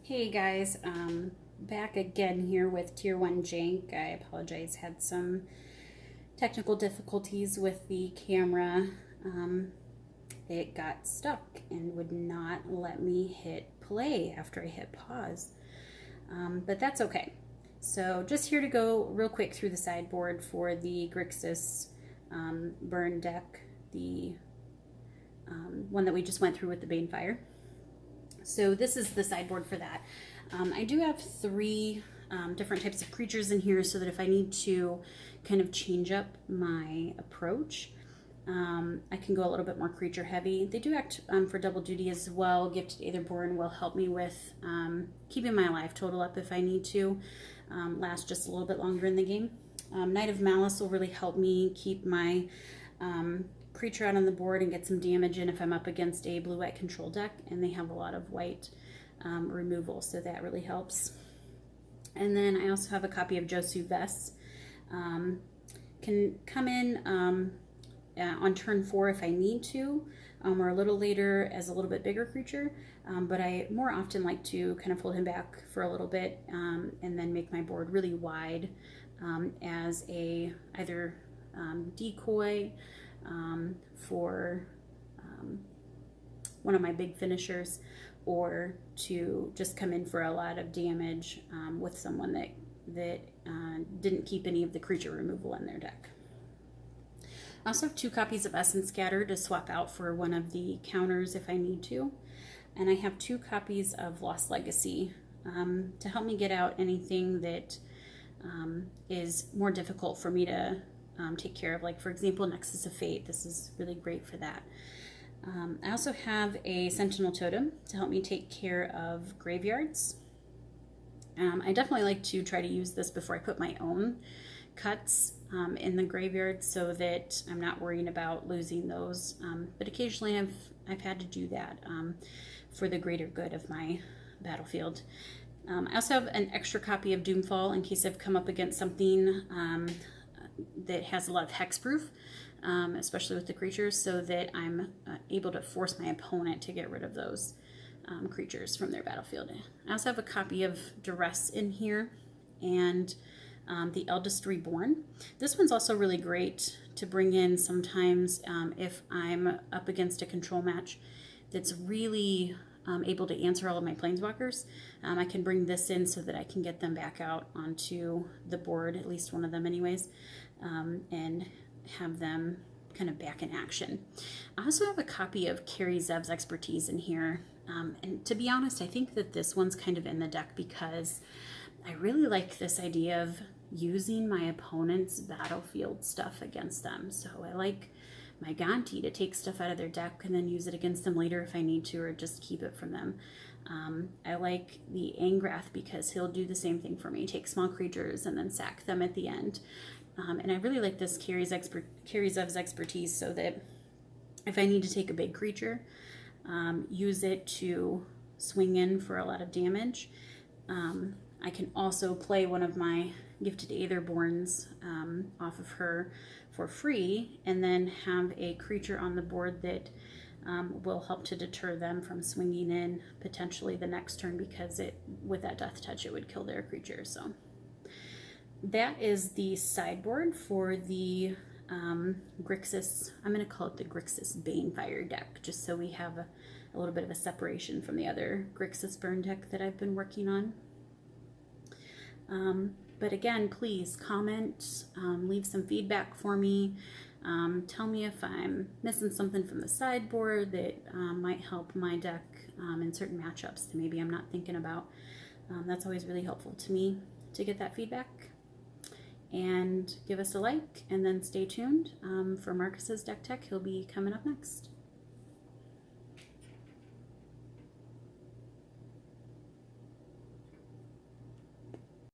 Hey guys, back again here with Tier 1 Jank. I apologize, had some technical difficulties with the camera. It got stuck and would not let me hit play after I hit pause. But that's okay. So just here to go real quick through the sideboard for the Grixis burn deck, the one that we just went through with the Banefire. So this is the sideboard for that. I do have three different types of creatures in here so that if I need to kind of change up my approach, I can go a little bit more creature heavy. They do act for double duty as well. Gifted Aetherborn will help me with keeping my life total up if I need to last just a little bit longer in the game. Knight of Malice will really help me keep my creature out on the board and get some damage in if I'm up against a blue-white control deck, and they have a lot of white removal, so that really helps. And then I also have a copy of Josu Vess. Can come in on turn 4 if I need to, or a little later as a little bit bigger creature, but I more often like to kind of hold him back for a little bit and then make my board really wide as a either decoy for one of my big finishers, or to just come in for a lot of damage with someone that didn't keep any of the creature removal in their deck. I also have 2 copies of Essence Scatter to swap out for one of the counters if I need to, and I have 2 copies of Lost Legacy to help me get out anything that is more difficult for me to take care of, like for example Nexus of Fate. This is really great for that. I also have a Sentinel Totem to help me take care of graveyards. I definitely like to try to use this before I put my own cuts in the graveyard so that I'm not worrying about losing those, but occasionally I've had to do that for the greater good of my battlefield. I also have an extra copy of Doomfall in case I've come up against something that has a lot of hexproof, especially with the creatures, so that I'm able to force my opponent to get rid of those creatures from their battlefield. I also have a copy of Duress in here, and the Eldest Reborn. This one's also really great to bring in sometimes if I'm up against a control match that's really able to answer all of my planeswalkers. I can bring this in so that I can get them back out onto the board, at least one of them anyways, and have them kind of back in action. I also have a copy of Carrie Zev's Expertise in here, and to be honest, I think that this one's kind of in the deck because I really like this idea of using my opponent's battlefield stuff against them. So I like my Gonti to take stuff out of their deck and then use it against them later if I need to, or just keep it from them. I like the Angrath because he'll do the same thing for me, take small creatures and then sack them at the end. And I really like this Carrie Zev's Expertise so that if I need to take a big creature, use it to swing in for a lot of damage. I can also play one of my Gifted Aetherborns off of her for free, and then have a creature on the board that will help to deter them from swinging in potentially the next turn, because with that Death Touch it would kill their creature. So that is the sideboard for the Grixis. I'm going to call it the Grixis Banefire deck, just so we have a little bit of a separation from the other Grixis burn deck that I've been working on. But again, please comment, leave some feedback for me. Tell me if I'm missing something from the sideboard that might help my deck in certain matchups that maybe I'm not thinking about. That's always really helpful to me to get that feedback. And give us a like, and then stay tuned for Marcus's Deck Tech. He'll be coming up next.